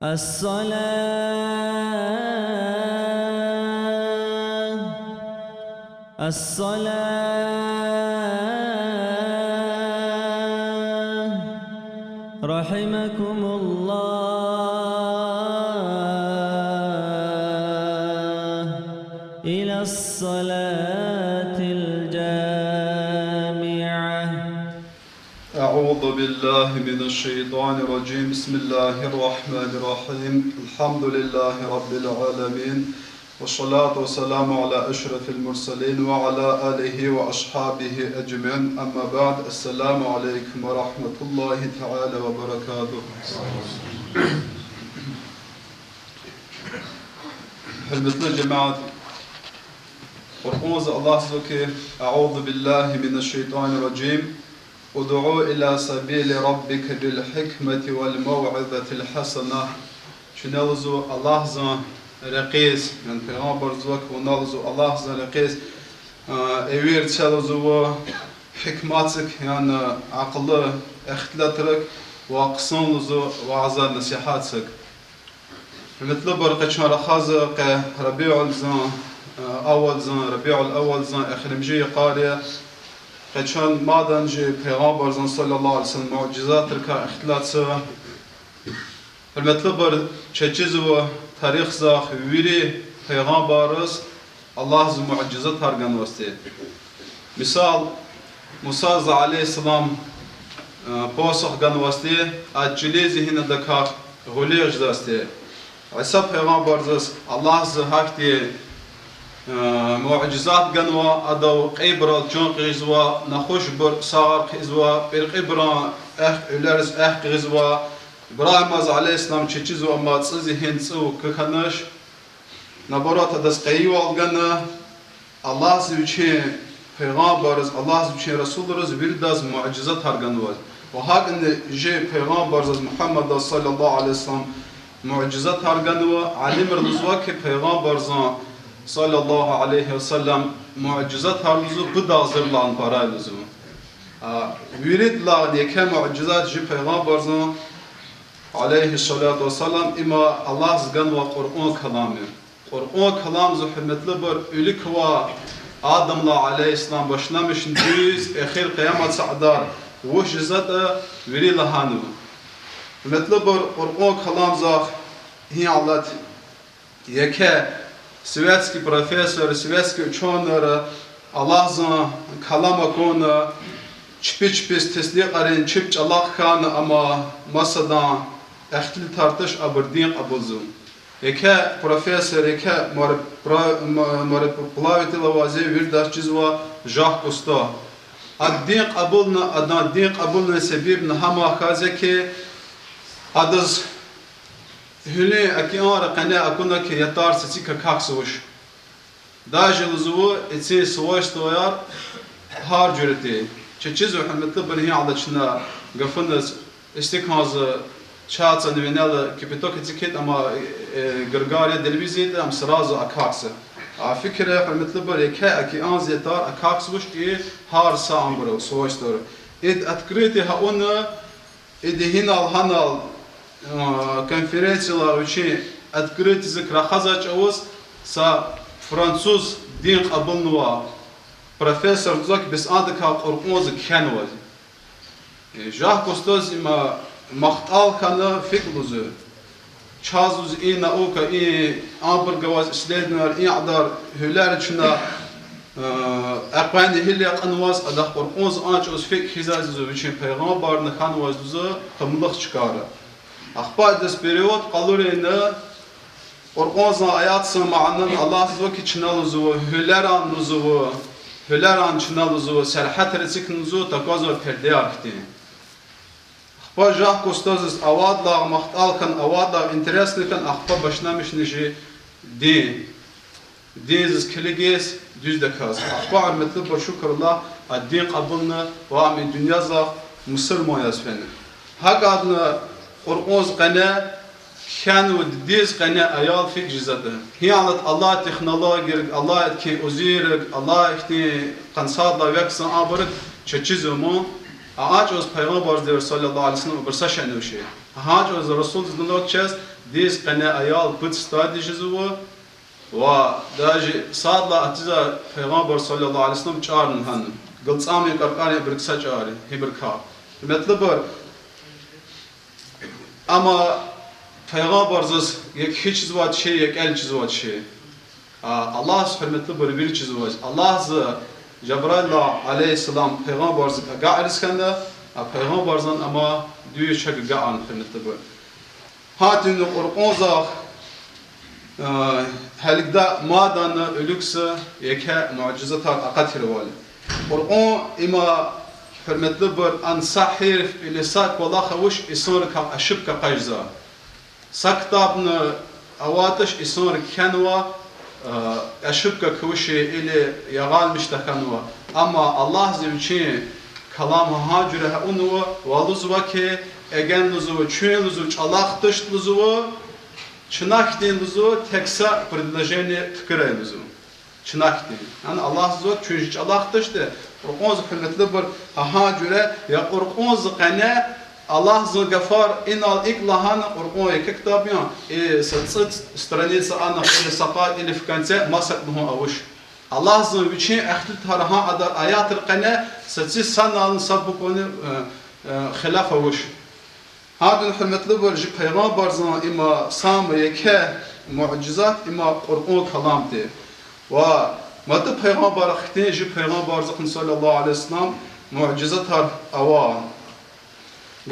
الصلاة رحمكم الله إلى الصلاة الجامعة. أعوذ بالله من الشيطان الرجيم. بسم الله الرحمن الرحيم. الحمد لله رب العالمين، والصلاة والسلام على أشرف المرسلين وعلى آله وأصحابه أجمعين. أما بعد، السلام عليكم ورحمة الله تعالى وبركاته. Hürmetli cemaat, Kur'an-ı Allah ki Euzu billahi mineşşeytanirracim. Ud'u ila sabili rabbike bil hikmeti vel mev'izetil hasene. Şunalzu Allah zan reqis, yani Peygamber zak ve nalzu Allah zan reqis. Evir çalzu hikmatik, yani akıllı ihtilatlık ve kısımlızu ve azal nasihatlık. Hürmetli barqaçan rakhazı ki Rabi'ul zan أول زن ربيع الأول زن إخرمجي قارئ كان مادن جي پیغمبر زن صلى الله عليه وسلم معجزات ركا اختلاط سوا المطلب چچیز و تاریخ زاخ ویری پیغمبرس الله ز معجزات هرگن واسطه مثال موسی علیه السلام پاسخ گن واسطه اجلی ذهن دکا غلیج داسته عیسی پیغمبر زس الله ز حق دی معجزات جنوا أدو قبرة جون قزوا نخوش بر صار قزوا بر قبرة أولارس قزوا إبراهيم عليه السلام تشيزوا ما تصزي هنسو كخنش نبرات دس قيوا الجنة الله زوجين پیغمبرز الله زوجين رسولرز بيرداز معجزات هرجنوا وهاك إن جي پیغمبرز محمد صلى الله عليه وسلم معجزات هرجنوا علم الرزوك پیغمبرزان sallallahu aleyhi ve sellem mucizat harluzu bu da hazırlan parayluzu. Viridla neke mucizat ji peygamberzan aleyhi salatu ve sellem ima Allah zgan ve Kur'an kelamı. Kur'an kelam zu hürmetli bir ülik ve Adamla aleyhisselam başlamışın düz ehir kıyamet sa'dar mucizat viridla hanu. Hürmetli bir Kur'an kelam zah hi Allah yeke Советский профессор, советский ученый, Allah zan kalama konu, çipi tesliqarin çip Allah kan ama masadan ehtil tartış aberdin abuzu. Eke profesör eke mariplaviti lavazi virdaş cizva Jacques Cousteau. Ad-din qabulna sebebna hama khazeki adız Hüne akiyara qana akuna ki yatar sesi kakak soğuş. Dajıl zuvu etsi soğuş toyar har cüreti. Çeçiz hürmetli beni alaçına gafınız istikmazı çatsa nevenel kipitok etiket ama Gırgariya televiziyede am sırazı akaksı. Fikre hürmetli beni ki akiyan yatar akak soğuş ki har sambro soğuş toyar. Ed atkriti ha onu edhinal hanal конференциялар учи открыть язык рахазач ауз са француз дин қабылнуа профессор зак без адыка Құр'он кенуаз Жах Кустоз има мақтал кана фиклузу чазуз и наука и амбургаваз исследователь и адар хулар чна أقوان هلي قنواز أدخ Құр'он анчоз фик хизазу учи пайғамбар наханваз зу қамлық чикара Ахпа дес период қалурейні Құр'он аятсы мағанын Allah зоки чиналузу, hüleran чиналузу, сәрхат рецикнузу таказу перде архти. Ахпа Жах Кустозис авадлаг, мақталкан, авадлаг, интересликан, ахпа башнамишнижи din. Dinsiz kiligis düzde kaz. Ahpa armetli bir şükürler, din kabulna ve amin dünyazak Müslüman yazfeni. Hak adına Kur'an qana كان وديز قنا أيال فيك جزده هي على الله تكنولوجي الله كي أزيرك الله كي قنصاد لا يكسر أبرك تشجزه مو أعاج أز پیغمبر در صلی الله علیه و سلم برسش نوشی. أعاج أز رسول الله چیز ديز قناة أيال بيت ستادي جزوه وداجي صادلا أتزا پیغمبر صلى الله عليه وسلم چارن هن قلت آمي قرقاني بركسا چاري هي بركا مطلب أما پیغمبر زز یک هیچ چیز وات شی یک ال چیز وات شی الله سبحانه مطلب bir چیز وات الله ز جبرائيل عليه السلام پیغمبر ز قاعد اسكنده پیغمبر زن أما دوی شق قاعد مطلب هاتين القرآن هلكدا مادان ölükse yeke mucizetar akat hirvali. Kur'an ima hürmetli bir an sahir ilisak valla xavuş isor ka aşıp ka qayza. Saktabını avatış isor kenva aşıp ka kavuşi ili yagalmış da kenva. Ama Allah zevçi kalam hacire onu valuzva ki egen luzu çün luzu çalak dış luzu Чынахтин лузу текса предложение ткирай лузу. Чынахтин. Yani Allah zot çünkü Allah dıştı. Kur'an zikretli bir aha göre ya Kur'an zikane Allah zot gafar inal iklahan Kur'an iki kitap ya. Сацит страница ana или сакат или в конце масак буху авуш. Allah zot için ehli taraha adar ayat rqane сацит sanalın sabukonu khilaf avuş. هذا الحمد برج پیغمبر زمان إما سام يكه معجزات إما قرآن كلام ده و مد پیغمبر اختين جو پیغمبر زخن صلى الله عليه وسلم معجزات هر أوان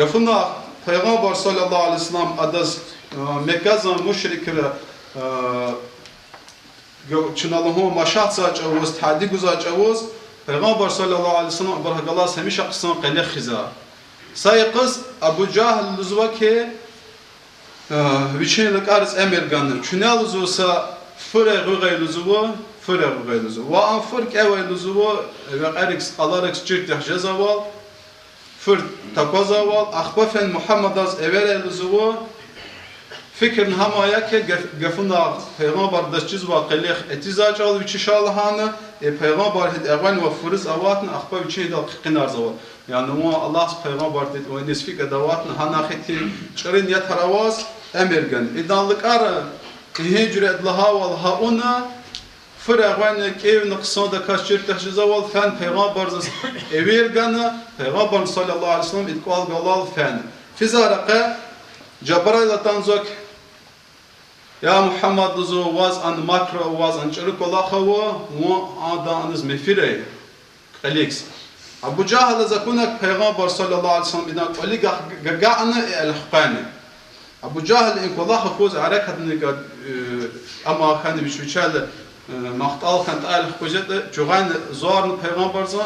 قفنا پیغمبر صلى الله عليه وسلم أدز مكازا مشرك چنالهم مشات ساج أوز تحدي گزاج أوز پیغمبر صلى الله عليه وسلم برها قلاس هميشه قصان قلي خزا Sayıqız Abu Cahl lüzva ki viçin arz emirganı. Çünel lüzva fıre rügay lüzva fıre rügay lüzva. Ve an fırk evay lüzva ve erix alarix çirtih cezaval fır takozaval akhbafen Muhammed az evere lüzva fikrin hamaya ki gafuna peygamber daşçiz ve qilih etizac al viçi şalhanı peygamber hid evan ve fırız avatın akhba viçi dal qinar zaval. Yani o Allah peygamber dedi o nisfik adavatın hanaheti çırın yataravaz emirgan. İdanlık ara hicret lahaval hauna fırağın kevin qısada kaçırtı zaval fen peygamber evirganı peygamber sallallahu aleyhi ve sellem idqal galal fen. Fizarqa Cebrail tanzok ya Muhammed luzu was an makro was an çırık Allah'a ve adanız mefire Alex Abu Cahl zakunak peygamber sallallahu aleyhi ve sellem idan qali ga'ana al-hqani Abu Cahl in Allah khoz arakatni ama khani bishwichal maqtal khant al-hqujat jugan zor peygamber za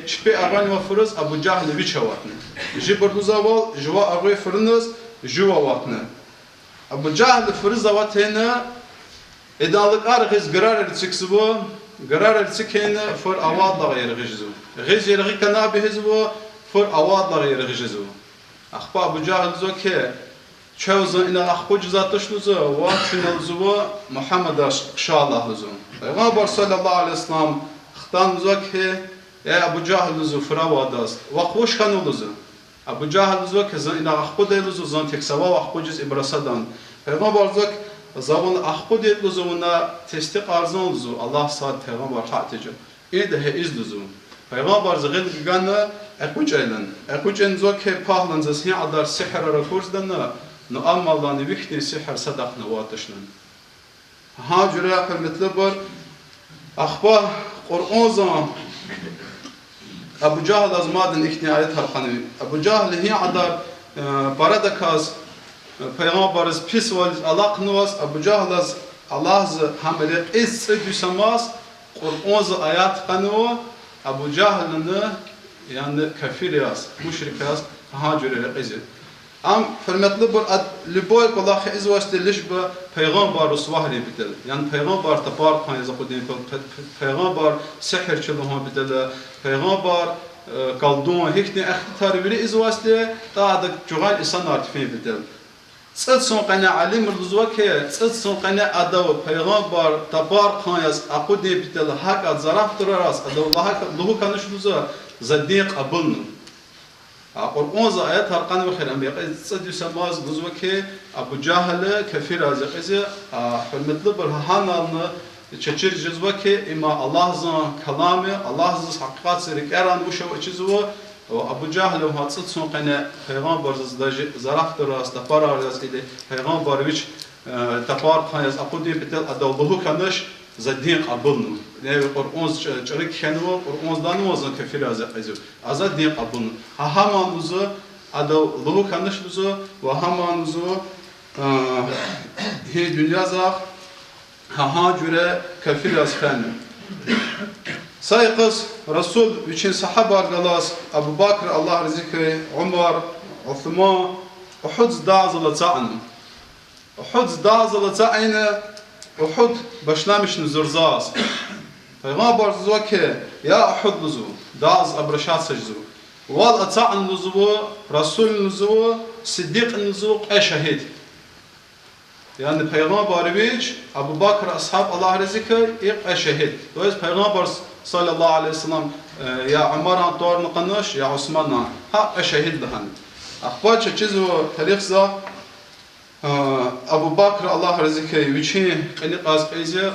şpe agan ve fırız Abu Cahl bichavatni jibrduzaval jwa agay fırınız jwa vatni Abu Cahl fırız avatena edalık argız gırar çıksıbu قرار السكين فور أواد لغير غجزو غيز يلغي كنا بهزو فور أواد لغير غجزو أخبار أبو جهل زو كي شوزن إن أخبار جزاتش لزو واتشن لزو محمد شاء الله لزو پیغمبر صلى الله عليه وسلم اختان زو كي يا أبو جهل لزو فراواداس وقوش كانوا لزو أبو جهل زو كي زن إن أخبار لزو زن تكسوا وأخبار جز إبراسدان پیغمبر زو zaman ahbud etluzuna testik arzun luzu Allah saat peygamber hatice ede izluzu peygamber zgil gana ekucen zoke pahlan zasi adar sihr rakursdana no amallan vihti sihr sadaqna watishnan ha jura hürmetli bir akhbar Qur'an zaman Abu Cahl azmadın ihtiyarı tarqanı Abu Cahl hi adar paradakaz Peygamberimiz pis ve alaqnıvaz Abu Cahlaz Allah'ı hamle esse düsamaz Kur'an'ı ayat kanı Abu Cahl'ını yani kafir yaz, müşrik yaz hacire qizit. Am hürmetli bir liboy Allah izvastiliş bu peygamber usvahli bitel. Yani peygamber tapar kanıza qudin peygamber sihirçiliği bitel. Peygamber kaldun hikni ahtar biri izvastli taada jugal insan artifi bitel. صد سون قناة علم الرزوك صد سون قناة أدو پیغمبر تبار خانيز أقودي بتل حق الزراف تراس أدو الله لهو كانش لزا زديق أبلن قرآن آيات هرقان بخير أمبيق صد يسمى غزوة كي أبو جهل كفير أزقزي حرمت لبر هانا تشجر جزوة كي إما الله زان كلامه الله زان حقيقات سرك إيران وشو أجزوه وأبو جهل وهاتصد سون قنا پیغام برز زرافت راست تفار راست إلى پیغام بارويش تفار خانيز أقودي بتل أدوبه كنش زدين قبلنا يعني قرآن شريك خنوا قرآن دانو زان كفير أزا دين قبلنا هما نزو أدوبه كنش نزو وهما نزو هي دنيا زاخ ها جرى كفير أزخانه سايقس رسول وچين صحابة أرغلاس أبو بكر الله رزقه عمر عثمان أحد دازل تعن أحد دازل تعن أحد بشنامش نزرزاس پیغمبر زوكه يا أحد نزو داز أبرشات سجزو وال أتعن نزو رسول نزو صديق نزو أشهد يعني پیغمبر بيج أبو بكر أصحاب الله رزقه أشهد دوز پیغمبر صلى الله عليه وسلم يا عمر طور نقنش يا عثمان ها أشهد لهن أخبار شجزو تاريخ زا أبو بكر الله رزقه ويشين قني قاز قيزة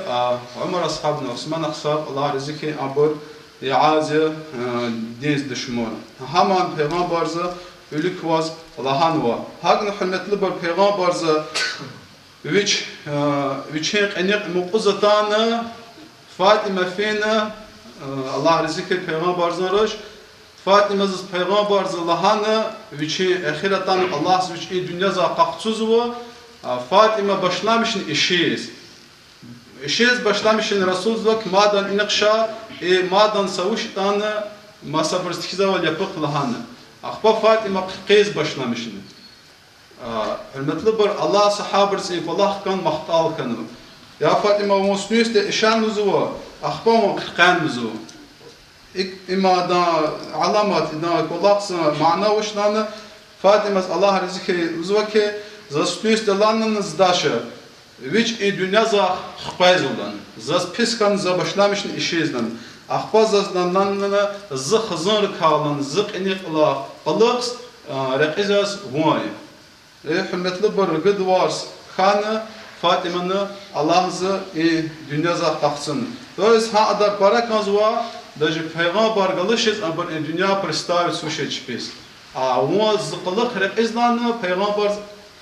عمر أصحابنا عثمان أصحاب الله رزقه أبور يعازة دينز دشمون همان پیغمبر زا ولك واز لهانوا هاجن حرمت لبر پیغمبر زا ويشين قني مقصتان فاطمة فينا Allah rizikir peygamber zarış Fatıma zız peygamber zılahana viçi ahiratan Allah viçi dünya za qaqçuzu Fatıma başlamışın işiz işiz başlamışın Rasulullah madan inqşa madan savuştan masabırstikiza vel yapıq lahana Axba Fatıma qız başlamışın hürmetli bir Allah sahabır seyf Allah kan mahtal kanı Ya Fatıma musnüste işan nuzu أخبارهم قرقان نزو إما دا علامات دا كلاقص معنا وشلانه فاطمة الله رزقه نزوكه زستويس دلانه نزداشه ويش الدنيا زا خباز ولان زاس بسكان زبشلامشن إشيزلان أخبار زازلانه ز خزان ركالان زق إني الله قلقس رقيزاس واي حملتلي برقد وارس خانه Fatımanı Allah'ımızı dünya zahtaksın. Dolayısıyla ha adar para kanzua, даже peygamber galışız ama dünya представить suşe çıpız. O zıkılık rekizlanı peygamber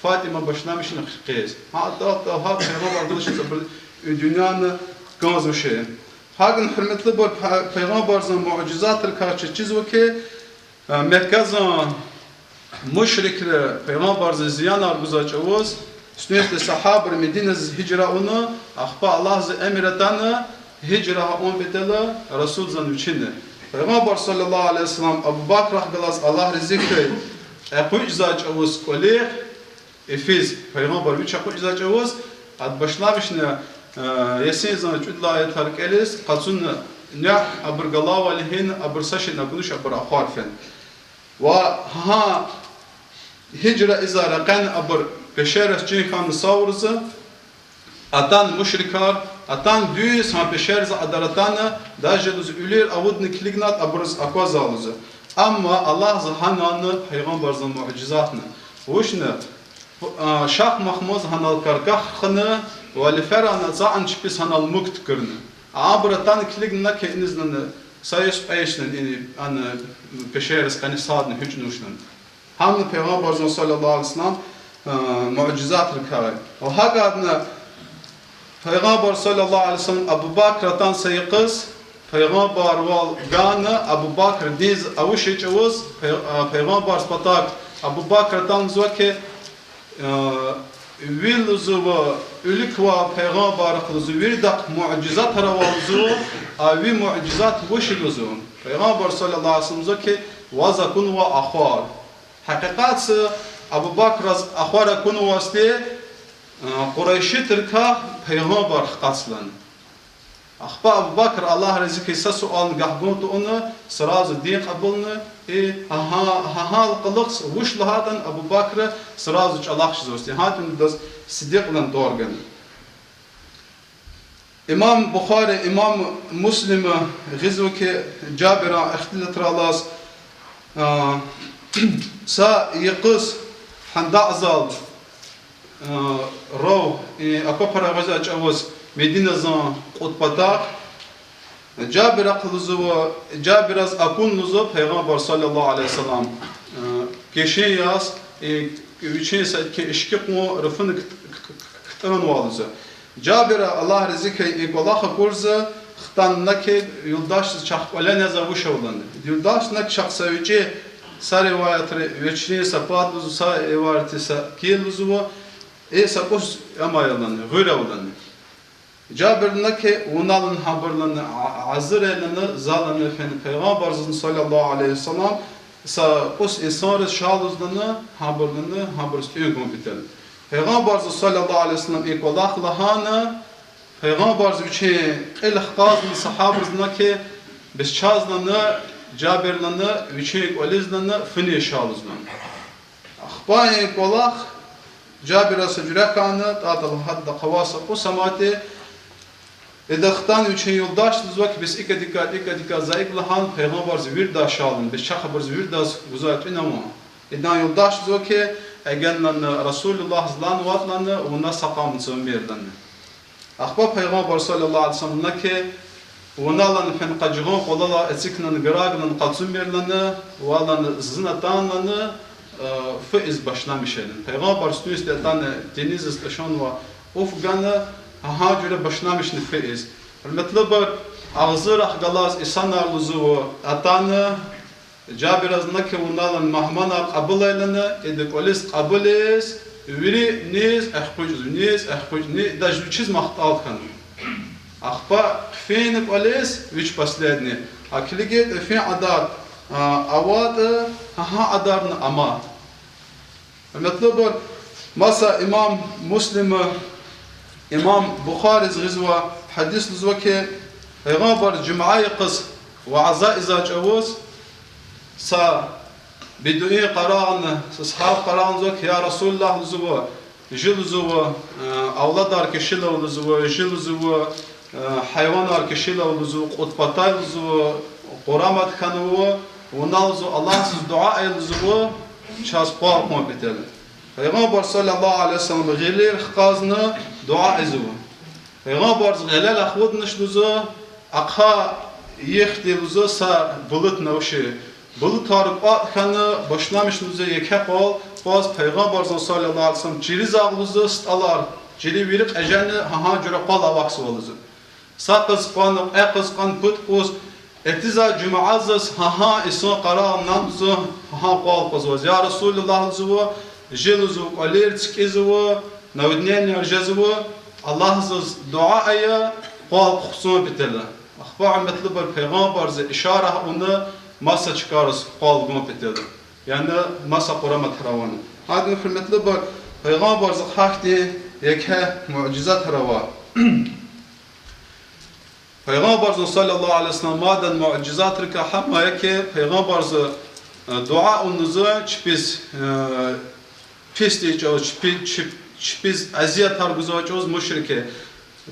Fatıma başlamışın kız. Ha adar peygamber galışız ama dünyanı kanzuşe. Hagin hürmetli bu peygamberin mucizatı karşı çiziyor ki merkezan müşrikler peygamberin ziyan arzuzacağız. Sünnet sahaber Medine hicra onu ahba Allah emiretanı hicra on betela Resul zan içinde. Peygamber sallallahu aleyhi ve sellem Abu Bakr rahmelas Allah rizikte aqızac avuz kolih efiz Peygamber üç aqızac avuz ad başlamışne yesin zan çudla yetar kelis qatsun ne abrgala valihin abrsaşin abunuş abra kharfen ve ha hicra izara kan abr Peşeres Ceyhan Savrızı, atan müşrikar, atan düğüs ha peşerze adaratana, dajaduz ülir avudni klignat abrız akvazalızı. Ama Allah zahananı peygamberzin mucizatını. Uşne Şah Mahmuz hanal karkahını ve liferana zaan çipis hanal mukt kırını. Abratan kligna kendinizden sayıs ayşnen ini an peşeres kani sadın hücnuşnan. Hamle peygamberzin sallallahu aleyhi ve sellem mucizat rikâr. O hakadına Peygamber sallallahu aleyhi ve sellem Abu Bakr'tan sayıqız Peygamber val gana Abu Bakr diz avuşiç avuz Peygamber spatak Abu Bakr'tan zoke vilzuva ülikva Peygamber kılızu virdak mucizat haravalzu avi mucizat vuşiluzu Peygamber sallallahu aleyhi ve sellem zoke vazakun ve ahvar hakikatsı Abu Bakr ahvara konu vasti Qurayşi Türka peygamber qaslan. Ahba Abu Bakr Allah rızkı ise sual gahbuntu onu sırazı din qabulnu ha qılıqs vuş lahadan Abu Bakr sırazı Allah şizosti hatun das siddiq lan dorgan. İmam Bukhari İmam Müslim gizvki Cabira ihtilat ralas Sa yıkız handa azal rav ako paragaz açavuz Medine zan qutbatak Cabir qılızuva Cabiraz akunnuzu Peygamber sallallahu aleyhi ve sellem keşin yaz üçün satke işki qo rıfın kıtırın valıza Cabir Allah rizike ikolah kurza xtannak yoldaş çaqvalen yazavuşa olan yoldaşnak şahsavici sa rivayetleri veçliğe sapatluzu sa rivayeti sa kiluzu sapos amayalan gıra olan Cabir'nak onalın haberlerini azır elini zalanı efendim Peygamber sallallahu aleyhi ve sellem sapos insanı şaluzlarını haberlerini uygun bitel Peygamber sallallahu aleyhi ve sellem ikolah lahana Peygamber için el-Hqaz'ın sahabızına biz çazlarını Cabir'larını viçek olizlarını fini şaluzlarını. Akhbani kolak Cabir'a secürekanı tatal hadda kavasa o samati edaktan viçek yoldaşlız vaki biz iki dikkat zayıf lahan Peygamber zvirda şalın biz çakabır zvirda uzayt inama edan yoldaşlız vaki egenlarını Resulullah zlan vatlarını ona sakamın sömürlerini. Akhbar Peygamber sallallahu aleyhi ve sellem'na ki onalan fen qajğon qolala etiknan gragnan qatsumberlana walan zinatanlana faiz başlamışın. Peygamber üstüne tane deniz istasyon ve ufgana hacıra başlamışın faiz. Metlubar ağzır ahgalaz insanlar luzu atana Cabirazna ki onalan mahmana qabulaylana edekolis qabulis Viri niz ahpuj ni даже чиз махтал хан. Ахпа фейн колес вич последний. А клигет фей адар авад ха адарн ама. Метлобар маса имам Муслим имам Бухари згизва хадис лзваке Peygamber cuma'yı kız ve aza izaçavuz sa Bidu'i qarağını, ashab qarağını zök ya Resulullah zuva, jil zuva, avlad arkişila zuva, jil zuva, hayvan arkişila zuva, qutbatay zuva, qoramat kanıva, onal zuva, Allahsız dua el zuva, çaz qaq muhabbeteli. Peygamber sallallahu aleyhi ve sellem ghilir xqazını dua zuva. Peygamber ghelal akhudnish zuva, aqha yextil zuva sa bulut navşi. Bulut tarıp atkanı başlamışınızı yeke kol, baz Peygamber sallallahu aleyhi ve sellem ciriz ağlısı stalar, ciri virik eceni haha cüre kol avaksı oluzu. Sakız kanı, ekız kan put kuz, etiza cuma'azız haha iso qarağından zu haha kol kuzvaz. Ya Resulullah zuvu, jiluzu, kalir tsikizuvu, navidnen yarjazuvu, Allah'sız duaya kol kusun biteli. Akba'ın metlubar Peygamber işare onu masa çıkarız kol gümüp etedi. Yani masa kurama taravanı. Hadi hürmetli bak Peygamber zıkhakti yekhe mucizat tarava. Peygamber sallallahu aleyhi ve sellem maden mucizat rika hamma yeke Peygamber dua unuzu çipiz pisti çoğuz çipiz aziyet targuzu çoğuz müşrike.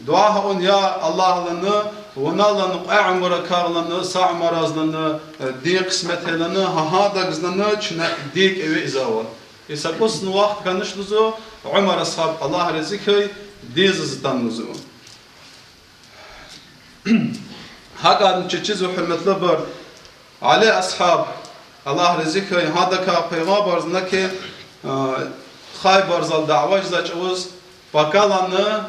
Dua on ya Allah'ını onalanı a'mura karlanı sa'marazlanı diye kısmetlerini haha da gizlanı çine dik evi izavat. Esakosnu vakt kanışluzu Umar ashab Allah rezikay diziztanluzu. Hakan çeçizu hürmetli bar Ali ashab Allah rezikay hadaka peygamber znaki Khaybar zal da'va zaçuz bakalanı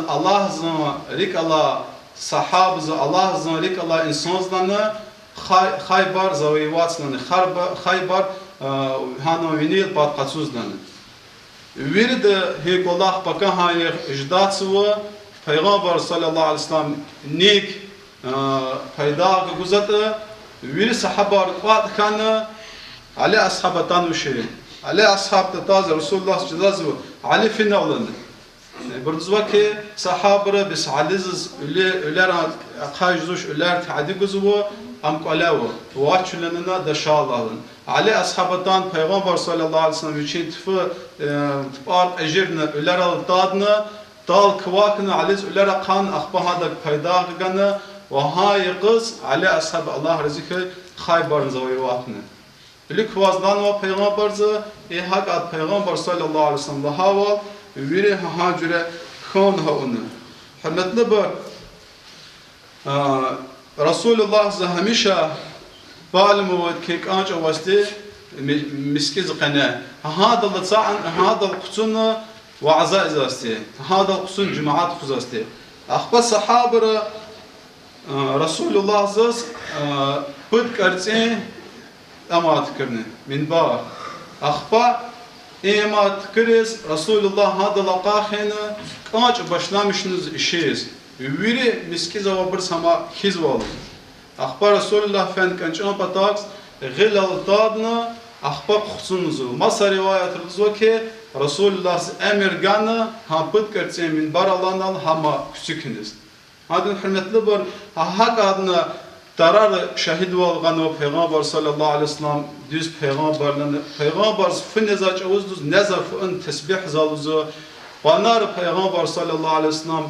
Allah zına rik Allah sahabızı Allah zına rik Allah insanzlanı Khaybar zavivatslanı Khaybar hano vinil patqatsuzlanı virde hekollah baka hayır ijdatsu Peygamber sallallahu aleyhi ve sellem nik payda guzatı vir sahabar qat kanı Ali ashabatan uşeri Ali ashab taz Resulullah cezazı Ali finna olandı. Burduzvaki sahabara bis aliz üler qajzuş üler taadi guzu am qalavu vaçlanına da şallalın. Ali ashabatan Peygamber sallallahu aleyhi ve sellem için tıpar ecirne üler aldadına dal kıvakını aliz üler qan akhbahada payda gana ve hay qız Ali ashab Allah rizqi Khaybar zavivatını. İlk vazdan ve peygamberzı hakat peygamber sallallahu aleyhi ve sellem hava viri hacire khan ha onu. Hürmetli bu Resulullah zahamişa بالمو كيك أنش أوستي مسكيز قناة هذا الصاعن هذا القصون وعزاء زاستي هذا القصون جماعات خزاستي أخبار صحابة رسول الله زاس بود كرتين أما تكرني من بار أخبار إما تكرز رسول الله هذا لقاخنا كانش başlamışsınız işiz viri مسكيز وبرس هما خيزوال أخبار رسول الله فان كان شو بتاعس غير الطادنا أخبار خصوصا ما صار رواية الزوجة رسول الله أمر جانا هم بتكرتين من برالنا هم كسكنز هذا الحرمة لبر هكذا ترى شهيد والغنا وبيغمبر صلى الله عليه وسلم düz peygamber fınnezaç avuz nezaf ın tesbih zaluzu banar peygamber sallallahu aleyhi ve sellem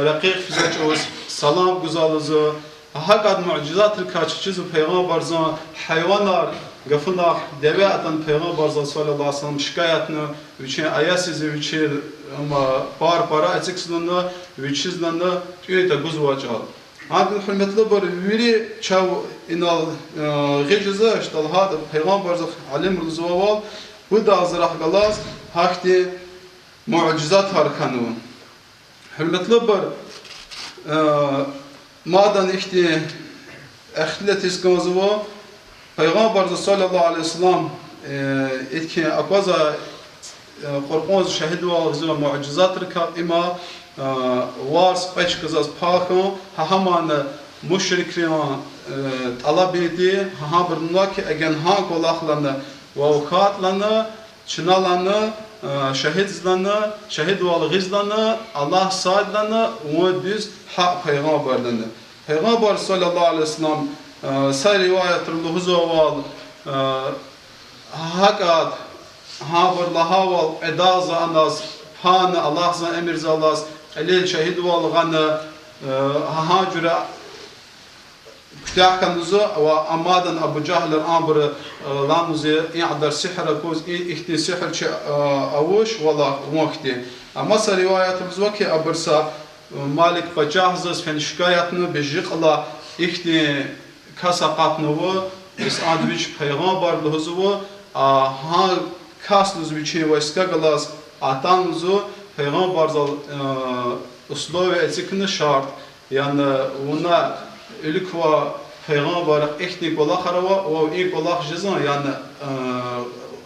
rakik fizaç avuz salam güzaluzu hakat mucizatı kaçıcı peygamber zan hayvanlar gafına deve atan peygamber sallallahu aleyhi ve sellem şikayetini üçün ayasızı üçün ama para açıksızlığını üçüzlığını tüyete güzvaç al. Adil hürmetli bir veri çav inal geceze işte hada peygamber alim rızvaval bu da azrah galaz hakti mucizat harkanı. Hürmetli bir madan ihti ehlet iskamızı peygamber sallallahu aleyhi ve sellem etki akvaza korkunç şehit ve mucizat harkan ima وارس بچ کزاز پاکم همان مشرکان طلبیدی هم برنوا که اگن ها کلاخلانه و اوقات لانه چنالانه شهید والغزلانه الله ساید لانه و düz حق پیغمبر لانه پیغمبر صلی الله علیه وسلم سر روایت الهزو وال حقات ها برلها وال اداز انداز پان الله زن امر زالاز Elil şehid olğanı hacıra kutahkanızı ve amadan Abu Cahler amr lanızı i'dar sihra koz ihti sihr çi avuş valla vakti. Ama rivayetimiz var ki abursa Malik bacahzız fen şikayetini bejikla ihti kasaqatını ve isandviç peygamber lhuzu ha kaslız biçi ve skagalas atanızı Peygamber uslubi etikini şart yani ona ilk ve peygamber ehnik ola harava ve ilk ola cezan yani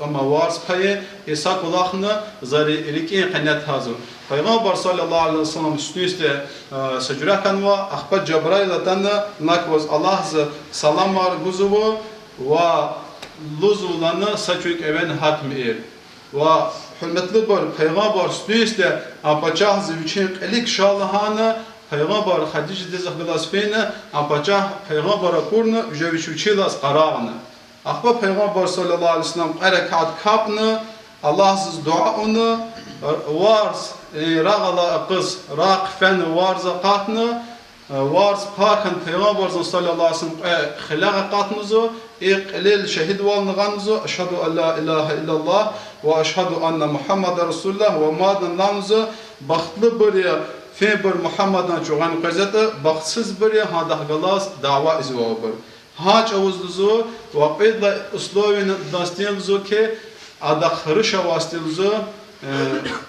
ama vars payı esak olağını zari ilk qanat hazır Peygamber sallallahu aleyhi ve sellem üstüste securakan ve ahbad Cebrail atanna nakvaz Allah salam var guzuvu ve luzulana saçuk even hatm ve hürmetli bir peygamber üstüste apacah zivçin elik şallahana peygamber Hadice de zahgalasfene apacah peygamber kurna üceviçuçilas qarağını ahba peygamber sallallahu aleyhi ve sellem erekat kapını Allahsız duaını vars rağala qız raqfen varza qatını vars pakan peygamber sallallahu aleyhi ve sellem xilaqa qatınızı İqlil şehid valnığanızı eşhedü en la ilahe illallah ve eşhedü enne Muhammed Resulullah ve madan namızı baxtlı bir feber Muhammed'dan çoğan qazete baxtsız bir hadah galas dava izvabır. Haç avuzluzu ve qidla uslovin dastiyamızı ki adak hırışa vasıtımızı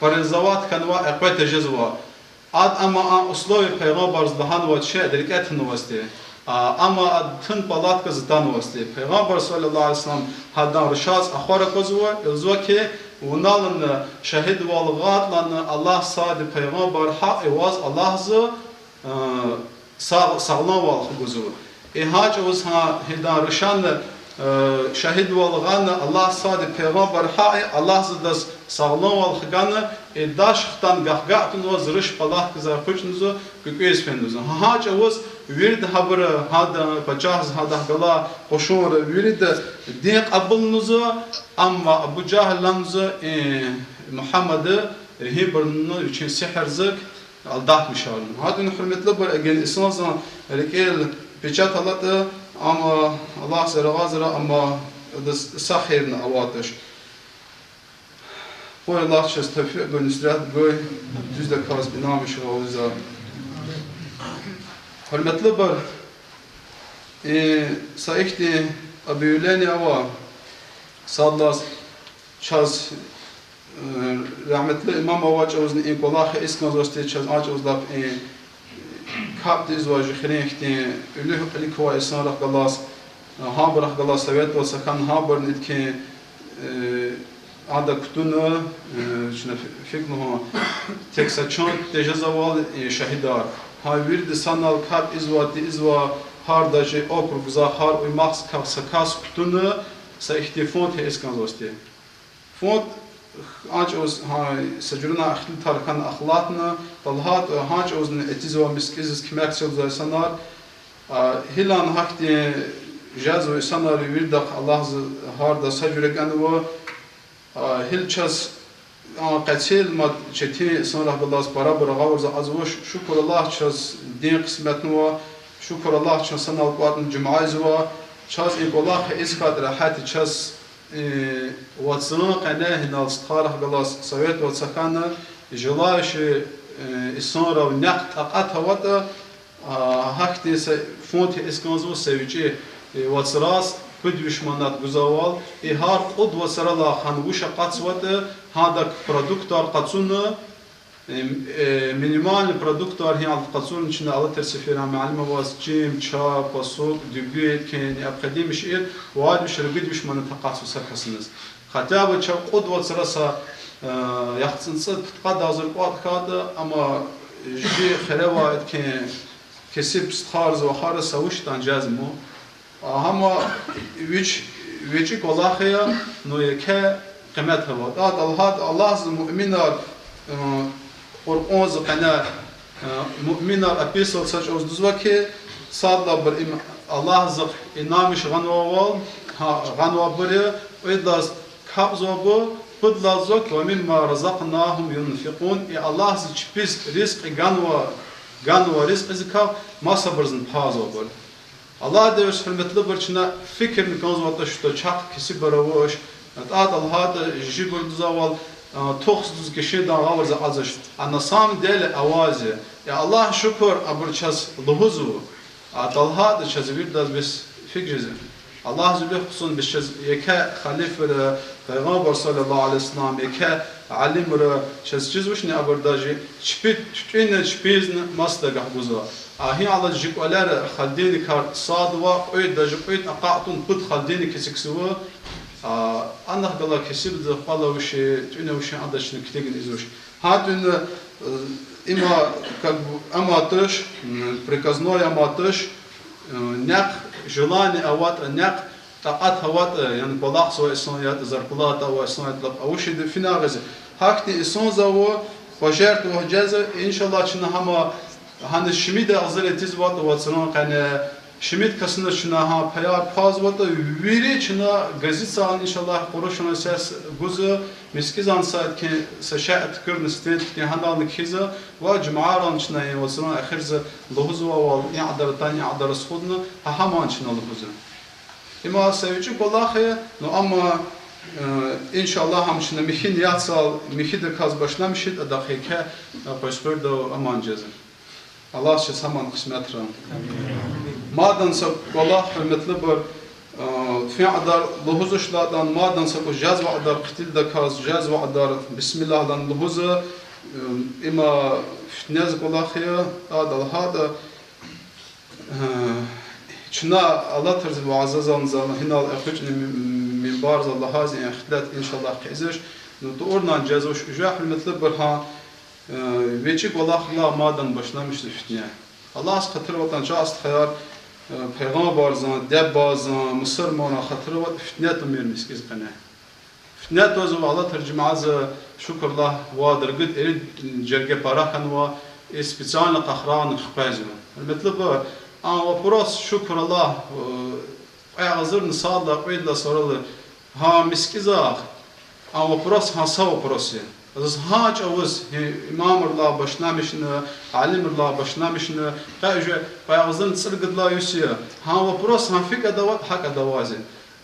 parizavat kanva eqvet cezva. Ad ama uslovi peygamber zdahan ve çe deriketin vasti. Ama tın palat kazıtan vasti. Peygamber sallallahu aleyhi ve sellem haddan rışaz ahvara kozva ilzva ki unalın şehid valgatlan Allah sadi peygamber hak evaz Allah'zı sağlam val kozva. Hac uz ha hidan rışan şehid valgan Allah sadi peygamber hak Allah'zı da sağlam val xganı daşxtan gahgatın o zırış palat kazar fıçnızı küküyüz fenduzun. Hac uz Vird haber hada pachaz hada gala qoşur vird din qabılnızı ama Abu Cahlanızı Muhammed'i hibrını için sihirzık aldatmış alın. Hadin hürmetli bir gen İslam'dan rekel peçat alatı ama Allah sera gazra ama سخيرنا أواتش قول الله شاز توفيق ونصرت قوي düz de kaz binamış oğuza hürmetli bar saikti abiyuleni ava sallas çaz rahmetli imam avaç oğuzun inkolahı iskan zosti çaz ağaç oğuzlap kap diz vajı xireyhti ülüh alikova isan rahgalas haber rahgalas savet ve sakan haber nitki هذا كتونا شنو فيكمه تكساتشون تجزاوال شهيدار هاي ورد سانال كاب إزوا هاردا جي أوكر بزا هار وماكس كاب سكاس كتونا ساختفون تيسكان زوستي فون آنچ اوز هاي سجلنا أخلي تاركان أخلاقنا طلعات هاج اوز نتيزوا مسكيز كمكسل زي سانال هيلان هكتي جازو سانال ورد الله هاردا سجلك أنو هلچس قتيل ما چتي sonra بالله para bırağı azvoş şükür Allah çaz din kısmetnu şükür Allah çaz sana alqatın cumaiz ve çaz ibollah iskat rahat çaz واتسان قناه نال ستارح بلاس سويت واتسكانا جلاش إسانرا ونقط أقط هواتا هكتي فونتي إسكانزو سويجي واتسراس بدوش منات جزاوال إهار قد وسرلا خانوشة قصوات هذا برودكتور قصونا مينيمال برودكتور هي على قصون شنا على ترسفيرا معلمة واس جيم شا باسوق دبيت كان أبقدي مش إيد وعاد مش ربيد مش من تقاصو سكسنس خطابة شا قد وسرسا يحسن صد قد هذا الوقت كذا أما جي خروات كان كسب ستارز وخارس سويش تنجزمو هما ويجي كلها خيا نويكه قيمتها وضعت الله المؤمنار قرآن زقنا مؤمنار أبيسل سج أوز دزوكي صادلا بر الله زق إنامش غنوا بري وإدلاس كابزوبو بدلا زق ومما رزقناهم ينفقون الله زج رزق غنوا رزق زكا ما صبرزن بازوبر Allah devs hürmetli burçuna fikrini konzvatla şu çak kisi baravoş at Allah da jibur zaval toxsuz kişi da ağırza azış anasam del avazi ya Allah şükür aburças luhuzu at Allah da çazvir da biz fikriz Allah zülü husun biz yeke halif ve peygamber sallallahu aleyhi ve sellem yeke alim ve çazciz ne aburdajı çpit tütüne çpizne masda buza هي على الجيك ولا خلديني كار صادوا قيد دجق قيد أقاطن قد خلديني كسكسوا أنا خدلا كسب ده خلا وش تونه وش عندش نكتيجن إزوش هاتون إما أما تش приказной أما تش نق جلاني أوات نق تقات هوات يعني بلاق سواء إسنايات زرقلات أو إسنايات لب أو شيء فينا غزة هكتي إسناء زوا وجرت وجزء إن شاء الله شنا هما hani şimdi de azaletiz var da vatsana kanı şimdi kasında şuna ha paya paz var da veri şuna gazete inşallah koruşuna ses guzu miskizan saat ki saşat kırn stet ki handan kiza ve cumaran şuna vatsana ahirza luhuzu ve ya'dar tani ya'dar sudna ha haman şuna luhuzu ima sevici vallahi no ama inşallah ham şuna mihin yatsal mihide kaz başlamışıd adakike başvurdu aman cezim Allah size saman kısmet ran. Madan sa Allah hürmetli bir fi'adar luhuzuşlardan madan sa bu caz ve adar qtil da kaz caz ve adar bismillah'dan luhuzu ima fitnez Allah'a adal hada çuna Allah terzi ve azazan zan hinal akhujni min barz Allah hazi ihtilat inşallah qizish doğrudan caz ve şuja hürmetli bir ha Veçik Allah'la madan başlamıştı fitne. Allah xatır vatan çast xayar peygamber zan debazan Mısır mona xatır vat fitne tümür miskiz qana. Fitne tozu Allah tercüme az şükürlah ve dergit cerge para kanwa spesial qahran xqazı. Metlub ama pros şükür Allah ay hazır nisalla qoyla soralı ha miskiza ama pros hasav prosi. Az haç avuz imam Allah başlamışını, alim Allah başlamışını, kayıcı bayağızın sırgıdla yüsüyor. Ha ve pros ha fik adavat hak adavazi.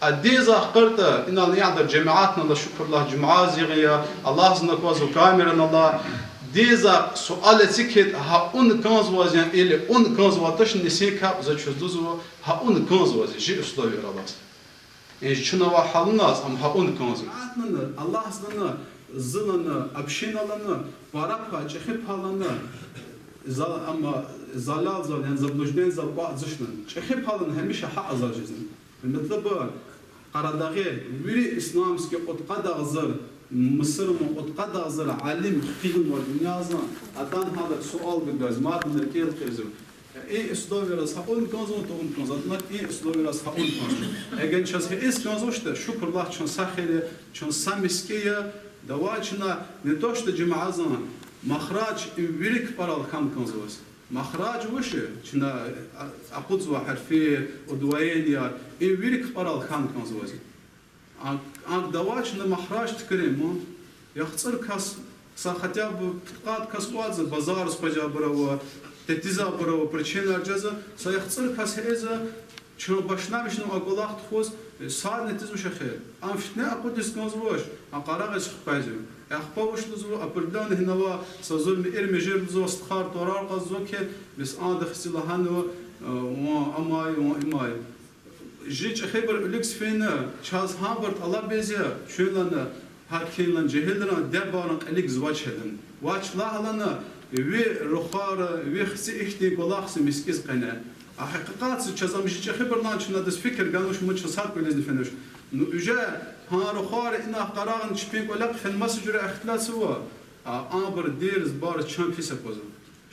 الديزا قرطة إن الله يعذر جماعاتنا الله شكر الله جماعة زيغيا الله زنك وزو كاميرنا الله ديزا سؤال تكيد ها كنز وزن إلي كنز واتش نسيكا زي شدوزو ها كنز وزن جي أسلوبي راداس إن شنو وحالناس أم ها كنز الله زنا زلنا أبشين لنا بارك جخيب لنا أما زلال يعني زبلوجدين زباء زشنا جخيب لنا هميشه حق زاجزن المطلب قراداغي ويري إسلامسكي قد قد غزر مصر قد قد غزر عالم خيل والدنيا زان أتان هذا سؤال بالجاز ما تنركيل خيزو إيه أسلوبي راس هقول كنزو تقول كنزو أتناك إيه أسلوبي راس هقول كنزو أجن شاس هي إس كنزو شته شكر الله شون سخيرة شون سامسكية دواجنا نتوش الجماعة زان مخراج ويريك برال كم كنزوس مخراج وش شنا أقصى حرفي ودوائية ويريك برال كم كنزوس عن دواجنا مخراج تكريمه يخسر كاس ساختيا بتقاد كاس واز بازار سبجا برا تتزا برا برشين أرجزا سيخسر كاس هذا شنو باشنا بشنو أقولك تخوز ساعة نتيجة شخير أنا فتنة أقول تسكنزوش أقارع شخبازو أخباوش لزو أبردان هنا سازول مئر مجرد زو استخار تورار قزو كه بس أنا دخسيله هنو وأماي وإماي جيج خبر لكس فينا شاز هامبرت الله بيزيا شو لنا هاكين جهلنا دبارن قليك زواج هدن واش لا لنا وي رخار وي خسي إختي قلاخس مسكيز قنا حقيقات شازم جيج خبر نانشنا دس فكر قالوش مش صار كل فينوش نوجا هارو خار إن قراغن شبيك ولا في المسجد اختلاف سوا أمر ديرز بار تشام في سكوزو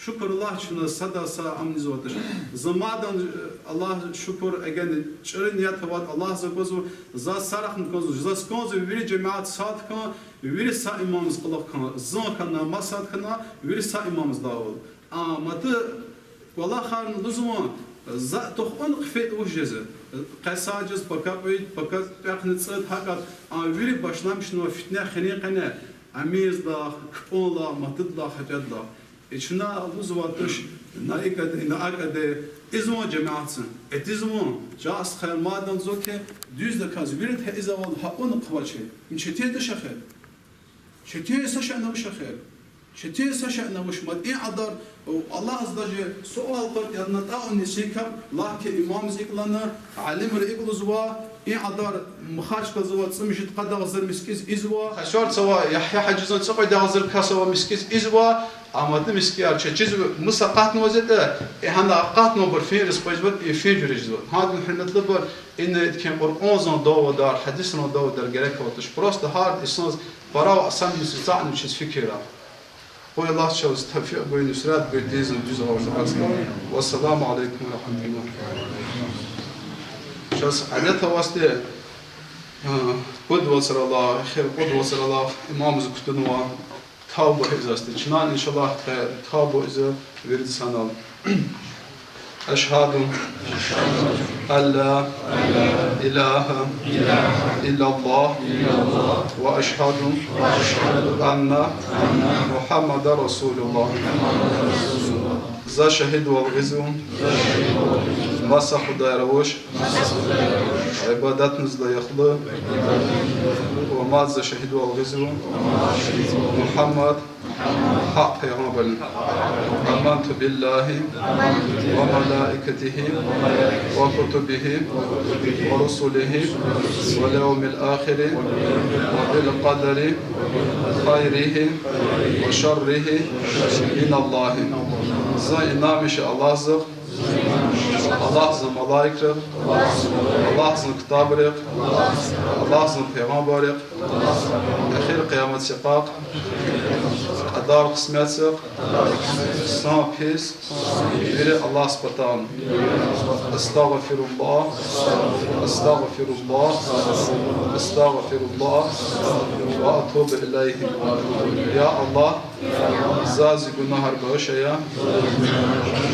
شكر الله شنو صدا سا أمني زودش زمادن الله شكر أجن شرين يتوات الله زكوزو زا سرخ نكوزو زا سكوزو ويري جماعة صاد كان ويري سا إمامز قلق كان زان كنا ما صاد كنا ويري سا إمامز داول مت والله خارن لزمان زا تخون قفيت وجزء قساجز بكابيد بكات تقنصت حقا ويري باشلام شنو فتنة خنيقنا عميز دا كفولا متدلا حجدلا إشنا لزواتش نايكد إزمو جماعتسن إتزمو جاس خير مادن زوكي düz de kaz virit he izavol ha onu qvache مشتي دشخه شتي سشأنا وشخه شتي سشأنا وشمد إيه عذر والله أزدجه سؤال قد ينطق النسيكم لكن إمام زيكلنا علم رئيق زوا إيه عذر مخارج كزوا تسمجت قد غزر مسكيز إزوا خشور سوا يحيى حجزون سقي دغزر كسوا مسكيز إزوا أما تمسكيار شتيز مسقات نوزت إيه هنا قات نو برفين رسبيجبت يفين جريجزون هذا نحن نطلب إن كان قرآن دو دار حديثنا دو دار جريك وتش بروست هارد إسناز براو أسام يستطيع نشيز فكرة وي الله شو استفيق بين نسرات بيديز الجزء والسلام عليكم ورحمة الله شاس عادتها واسطة قد وصل الله خير قد وصل الله إمام زكتنوا تابو إذا استجنان إن شاء الله تابو إذا ورد سنال أشهد أن لا إله إلا الله وأشهد أن محمد رسول الله ذا شهد والغزو مسح دايروش عبادات نزل يخلو وما ذا شهد والغزو محمد حق يغنبل آمنت بالله وملائكته وكتبه ورسله واليوم الآخر وبالقدر خيره وشره من الله زي نامش الله زق الله زم ملائكة الله زم كتابرق الله زم پیغمبرق أخير قيامة سقاق أدار قسمت سق سان بيس بير الله سبحانه استغفر الله استغفر الله استغفر الله وأتوب إليه يا الله زازي گناه باشیا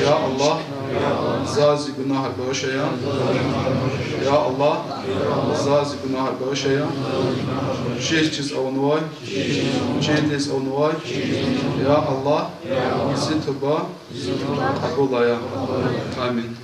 يا الله زازي گناه باشیا يا الله زازي گناه باشیا شش چیز اونوای چیز اونوای يا الله زي توبه قبول يا آمين